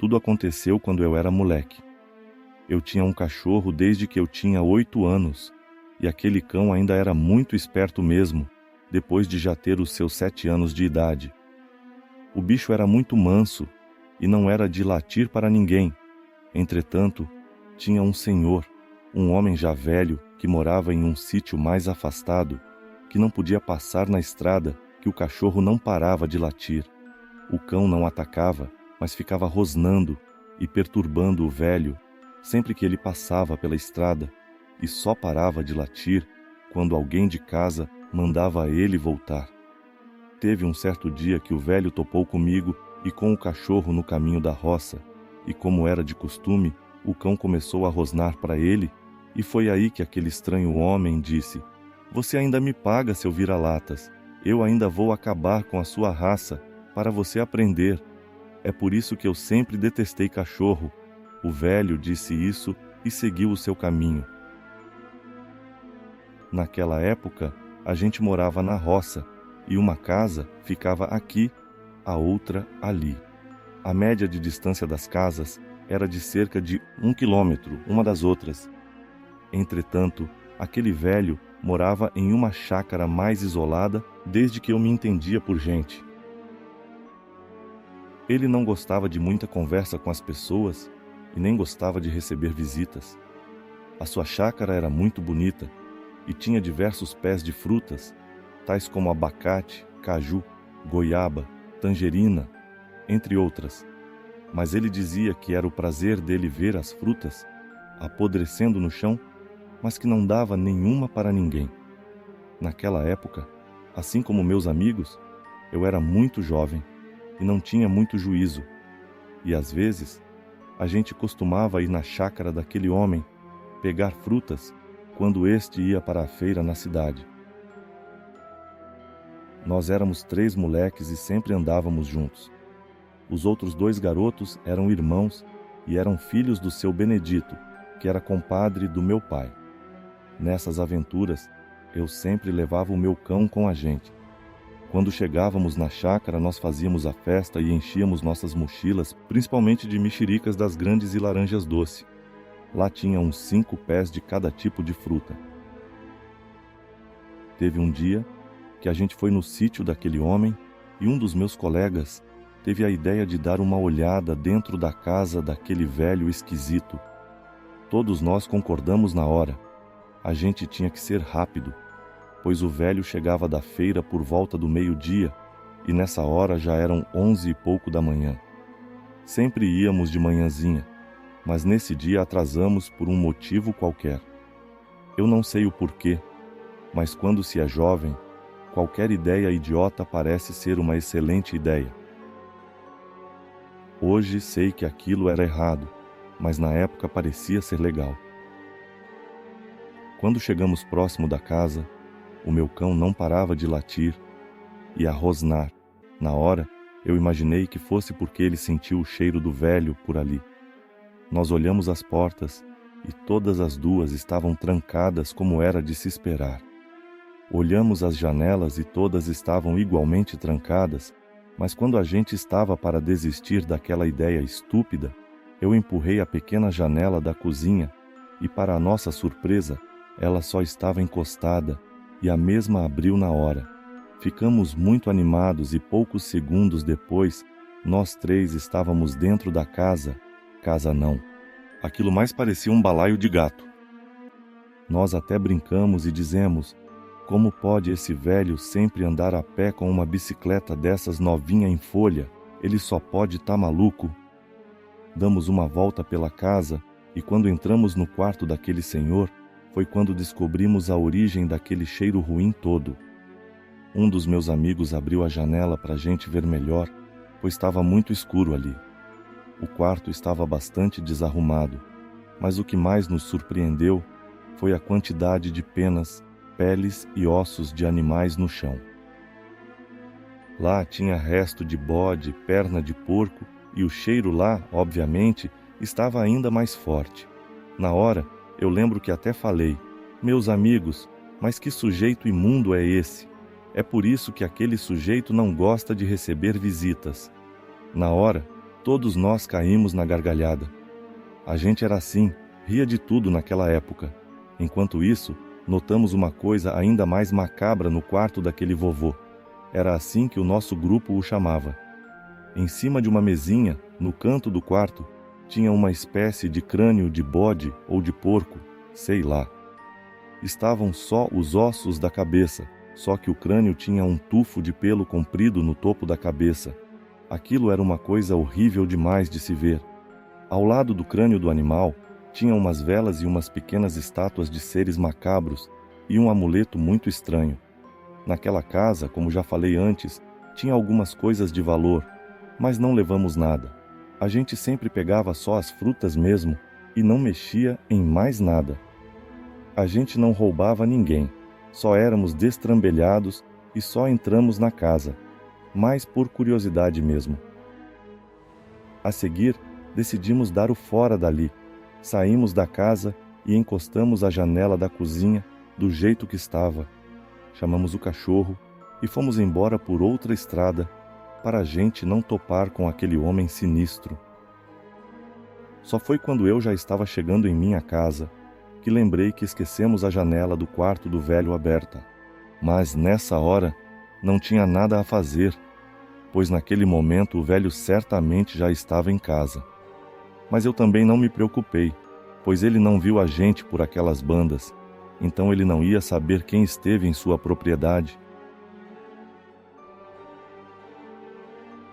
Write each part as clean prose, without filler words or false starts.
Tudo aconteceu quando eu era moleque. Eu tinha um cachorro desde que eu tinha 8 anos, e aquele cão ainda era muito esperto mesmo, depois de já ter os seus 7 anos de idade. O bicho era muito manso e não era de latir para ninguém. Entretanto, tinha um senhor, um homem já velho, que morava em um sítio mais afastado, que não podia passar na estrada, que o cachorro não parava de latir. O cão não atacava, mas ficava rosnando e perturbando o velho sempre que ele passava pela estrada, e só parava de latir quando alguém de casa mandava ele voltar. Teve um certo dia que o velho topou comigo e com o cachorro no caminho da roça, e como era de costume, o cão começou a rosnar para ele, e foi aí que aquele estranho homem disse: "Você ainda me paga, seu vira-latas. Eu ainda vou acabar com a sua raça, para você aprender. É por isso que eu sempre detestei cachorro." O velho disse isso e seguiu o seu caminho. Naquela época, a gente morava na roça, e uma casa ficava aqui, a outra ali. A média de distância das casas era de cerca de 1 quilômetro uma das outras. Entretanto, aquele velho morava em uma chácara mais isolada desde que eu me entendia por gente. Ele não gostava de muita conversa com as pessoas e nem gostava de receber visitas. A sua chácara era muito bonita e tinha diversos pés de frutas, tais como abacate, caju, goiaba, tangerina, entre outras. Mas ele dizia que era o prazer dele ver as frutas apodrecendo no chão, mas que não dava nenhuma para ninguém. Naquela época, assim como meus amigos, eu era muito jovem e não tinha muito juízo, e às vezes a gente costumava ir na chácara daquele homem pegar frutas quando este ia para a feira na cidade. Nós éramos 3 moleques e sempre andávamos juntos. Os outros 2 garotos eram irmãos e eram filhos do seu Benedito, que era compadre do meu pai. Nessas aventuras, eu sempre levava o meu cão com a gente. Quando chegávamos na chácara, nós fazíamos a festa e enchíamos nossas mochilas, principalmente de mexericas das grandes e laranjas doce. Lá tinha uns 5 pés de cada tipo de fruta. Teve um dia que a gente foi no sítio daquele homem e um dos meus colegas teve a ideia de dar uma olhada dentro da casa daquele velho esquisito. Todos nós concordamos na hora. A gente tinha que ser rápido, pois o velho chegava da feira por volta do meio-dia e nessa hora já eram 11 e pouco da manhã. Sempre íamos de manhãzinha, mas nesse dia atrasamos por um motivo qualquer. Eu não sei o porquê, mas quando se é jovem, qualquer ideia idiota parece ser uma excelente ideia. Hoje sei que aquilo era errado, mas na época parecia ser legal. Quando chegamos próximo da casa, o meu cão não parava de latir e a rosnar. Na hora, eu imaginei que fosse porque ele sentiu o cheiro do velho por ali. Nós olhamos as portas e todas as 2 estavam trancadas como era de se esperar. Olhamos as janelas e todas estavam igualmente trancadas, mas quando a gente estava para desistir daquela ideia estúpida, eu empurrei a pequena janela da cozinha e, para a nossa surpresa, ela só estava encostada e a mesma abriu na hora. Ficamos muito animados e poucos segundos depois, nós 3 estávamos dentro da casa. Casa não. Aquilo mais parecia um balaio de gato. Nós até brincamos e dizemos: como pode esse velho sempre andar a pé com uma bicicleta dessas novinha em folha? Ele só pode estar maluco. Damos uma volta pela casa e quando entramos no quarto daquele senhor, foi quando descobrimos a origem daquele cheiro ruim todo. Um dos meus amigos abriu a janela para a gente ver melhor, pois estava muito escuro ali. O quarto estava bastante desarrumado, mas o que mais nos surpreendeu foi a quantidade de penas, peles e ossos de animais no chão. Lá tinha resto de bode, perna de porco, e o cheiro lá, obviamente, estava ainda mais forte. Na hora, eu lembro que até falei: meus amigos, mas que sujeito imundo é esse? É por isso que aquele sujeito não gosta de receber visitas. Na hora, Todos nós caímos na gargalhada. A gente era assim, ria de tudo naquela época. Enquanto isso, notamos uma coisa ainda mais macabra no quarto daquele vovô. Era assim que o nosso grupo o chamava. Em cima de uma mesinha, no canto do quarto, tinha uma espécie de crânio de bode ou de porco, sei lá. Estavam só os ossos da cabeça, só que o crânio tinha um tufo de pelo comprido no topo da cabeça. Aquilo era uma coisa horrível demais de se ver. Ao lado do crânio do animal, tinha umas velas e umas pequenas estátuas de seres macabros e um amuleto muito estranho. Naquela casa, como já falei antes, tinha algumas coisas de valor, mas não levamos nada. A gente sempre pegava só as frutas mesmo e não mexia em mais nada. A gente não roubava ninguém, só éramos destrambelhados e só entramos na casa, mais por curiosidade mesmo. A seguir, decidimos dar o fora dali. Saímos da casa e encostamos a janela da cozinha do jeito que estava. Chamamos o cachorro e fomos embora por outra estrada, para a gente não topar com aquele homem sinistro. Só foi quando eu já estava chegando em minha casa que lembrei que esquecemos a janela do quarto do velho aberta. Mas nessa hora não tinha nada a fazer, pois naquele momento o velho certamente já estava em casa. Mas eu também não me preocupei, pois ele não viu a gente por aquelas bandas, então ele não ia saber quem esteve em sua propriedade.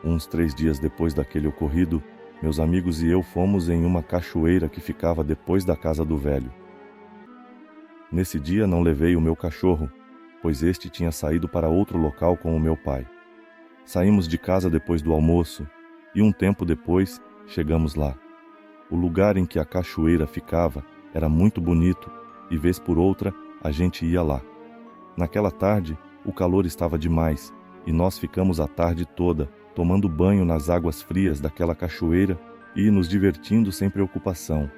Uns 3 dias depois daquele ocorrido, meus amigos e eu fomos em uma cachoeira que ficava depois da casa do velho. Nesse dia não levei o meu cachorro, pois este tinha saído para outro local com o meu pai. Saímos de casa depois do almoço e um tempo depois chegamos lá. O lugar em que a cachoeira ficava era muito bonito e vez por outra a gente ia lá. Naquela tarde o calor estava demais e nós ficamos a tarde toda tomando banho nas águas frias daquela cachoeira e nos divertindo sem preocupação.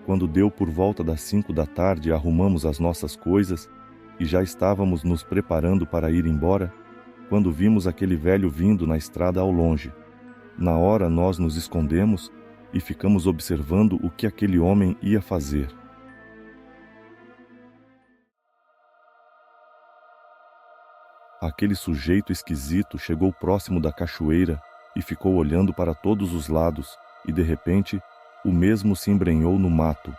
Quando deu por volta das 5 da tarde, arrumamos as nossas coisas e já estávamos nos preparando para ir embora, quando vimos aquele velho vindo na estrada ao longe. Na hora nós nos escondemos e ficamos observando o que aquele homem ia fazer. Aquele sujeito esquisito chegou próximo da cachoeira e ficou olhando para todos os lados e, de repente, o mesmo se embrenhou no mato.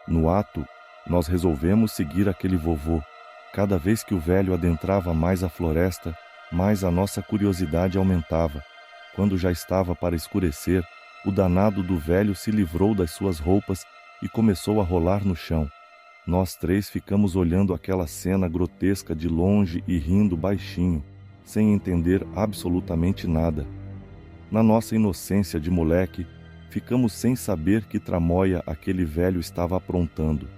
No ato, nós resolvemos seguir aquele vovô. Cada vez que o velho adentrava mais a floresta, mais a nossa curiosidade aumentava. Quando já estava para escurecer, o danado do velho se livrou das suas roupas e começou a rolar no chão. Nós 3 ficamos olhando aquela cena grotesca de longe e rindo baixinho, sem entender absolutamente nada. Na nossa inocência de moleque, ficamos sem saber que tramóia aquele velho estava aprontando.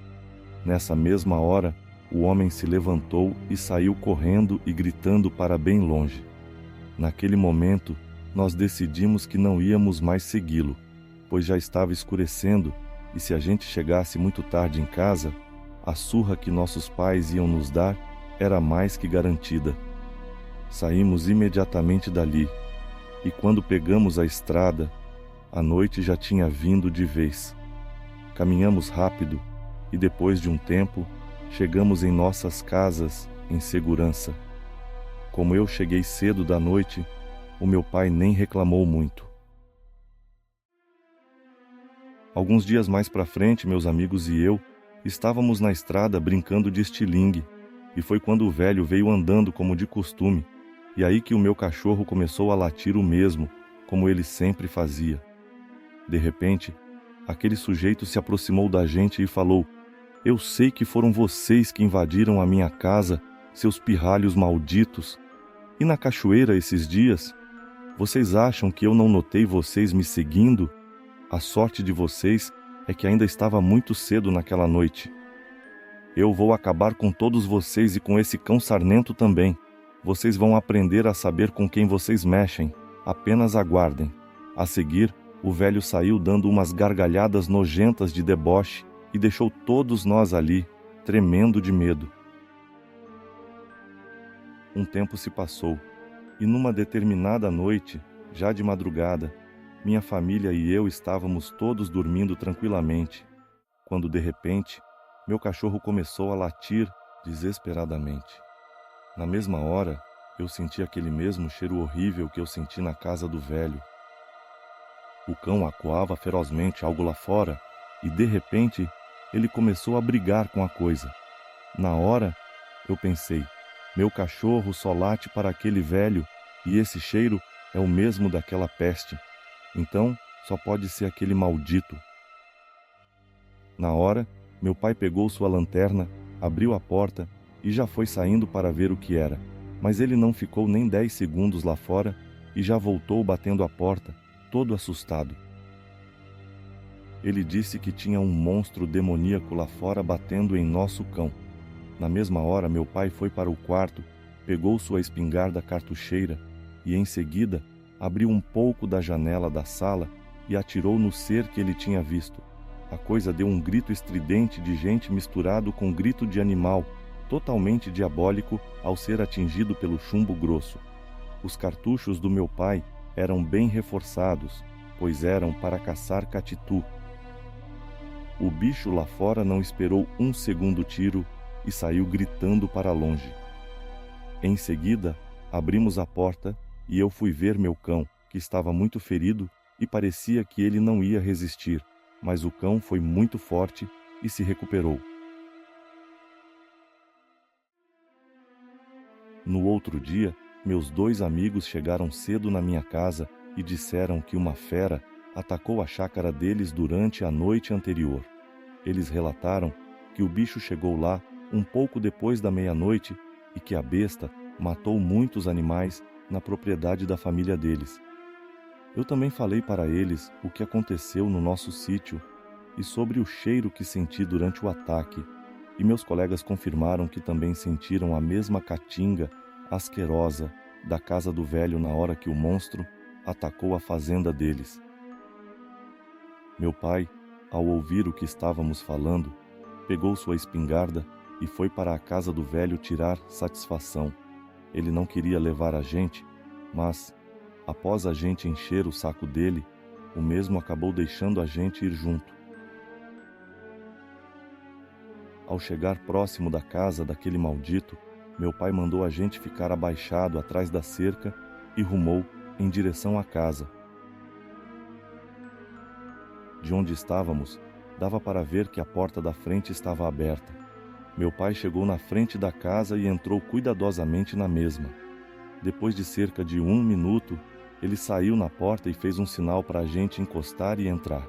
Nessa mesma hora, o homem se levantou e saiu correndo e gritando para bem longe. Naquele momento, nós decidimos que não íamos mais segui-lo, pois já estava escurecendo e se a gente chegasse muito tarde em casa, a surra que nossos pais iam nos dar era mais que garantida. Saímos imediatamente dali, e quando pegamos a estrada, a noite já tinha vindo de vez. Caminhamos rápido, e depois de um tempo, chegamos em nossas casas em segurança. Como eu cheguei cedo da noite, o meu pai nem reclamou muito. Alguns dias mais para frente, meus amigos e eu estávamos na estrada brincando de estilingue, e foi quando o velho veio andando como de costume, e aí que o meu cachorro começou a latir o mesmo, como ele sempre fazia. De repente, aquele sujeito se aproximou da gente e falou: "Eu sei que foram vocês que invadiram a minha casa, seus pirralhos malditos. E na cachoeira esses dias? Vocês acham que eu não notei vocês me seguindo? A sorte de vocês é que ainda estava muito cedo naquela noite. Eu vou acabar com todos vocês e com esse cão sarnento também. Vocês vão aprender a saber com quem vocês mexem. Apenas aguardem." A seguir, o velho saiu dando umas gargalhadas nojentas de deboche e deixou todos nós ali, tremendo de medo. Um tempo se passou, e numa determinada noite, Já de madrugada, minha família e eu estávamos todos dormindo tranquilamente, quando de repente, meu cachorro começou a latir desesperadamente. Na mesma hora, eu senti aquele mesmo cheiro horrível que eu senti na casa do velho. O cão acuava ferozmente algo lá fora e, de repente, ele começou a brigar com a coisa. Na hora, eu pensei, meu cachorro só late para aquele velho e esse cheiro é o mesmo daquela peste. Então, só pode ser aquele maldito. Na hora, meu pai pegou sua lanterna, abriu a porta e já foi saindo para ver o que era. Mas ele não ficou nem 10 segundos lá fora e já voltou batendo a porta, todo assustado. Ele disse que tinha um monstro demoníaco lá fora batendo em nosso cão. Na mesma hora, meu pai foi para o quarto, pegou sua espingarda cartucheira e, em seguida, abriu um pouco da janela da sala e atirou no ser que ele tinha visto. A coisa deu um grito estridente de gente misturado com grito de animal, totalmente diabólico ao ser atingido pelo chumbo grosso. Os cartuchos do meu pai eram bem reforçados, pois eram para caçar catitu. O bicho lá fora não esperou um segundo tiro e saiu gritando para longe. Em seguida, abrimos a porta e eu fui ver meu cão, que estava muito ferido e parecia que ele não ia resistir, mas o cão foi muito forte e se recuperou. No outro dia, meus 2 amigos chegaram cedo na minha casa e disseram que uma fera atacou a chácara deles durante a noite anterior. Eles relataram que o bicho chegou lá um pouco depois da meia-noite e que a besta matou muitos animais na propriedade da família deles. Eu também falei para eles o que aconteceu no nosso sítio e sobre o cheiro que senti durante o ataque, e meus colegas confirmaram que também sentiram a mesma caatinga asquerosa da casa do velho na hora que o monstro atacou a fazenda deles. Meu pai, ao ouvir o que estávamos falando, pegou sua espingarda e foi para a casa do velho tirar satisfação. Ele não queria levar a gente, mas, após a gente encher o saco dele, o mesmo acabou deixando a gente ir junto. Ao chegar próximo da casa daquele maldito, meu pai mandou a gente ficar abaixado atrás da cerca e rumou em direção à casa. De onde estávamos, dava para ver que a porta da frente estava aberta. Meu pai chegou na frente da casa e entrou cuidadosamente na mesma. Depois de cerca de 1 minuto, ele saiu na porta e fez um sinal para a gente encostar e entrar.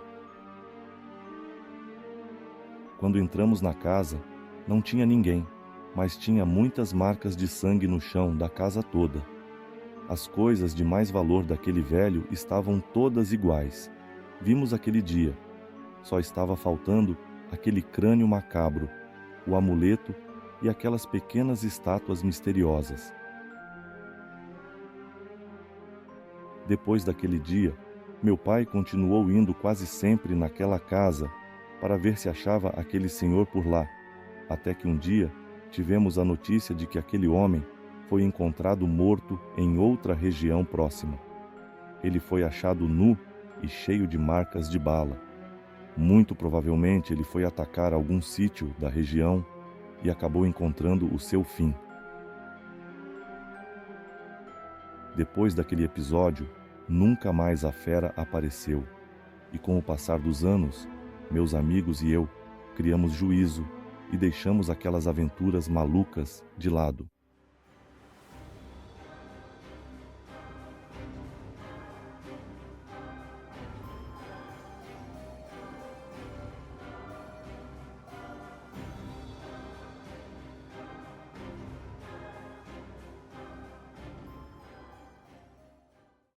Quando entramos na casa, não tinha ninguém, mas tinha muitas marcas de sangue no chão da casa toda. As coisas de mais valor daquele velho estavam todas iguais. Vimos aquele dia. Só estava faltando aquele crânio macabro, o amuleto e aquelas pequenas estátuas misteriosas. Depois daquele dia, meu pai continuou indo quase sempre naquela casa para ver se achava aquele senhor por lá, até que um dia tivemos a notícia de que aquele homem foi encontrado morto em outra região próxima. Ele foi achado nu e cheio de marcas de bala. Muito provavelmente ele foi atacar algum sítio da região e acabou encontrando o seu fim. Depois daquele episódio, nunca mais a fera apareceu, e com o passar dos anos, meus amigos e eu criamos juízo e deixamos aquelas aventuras malucas de lado.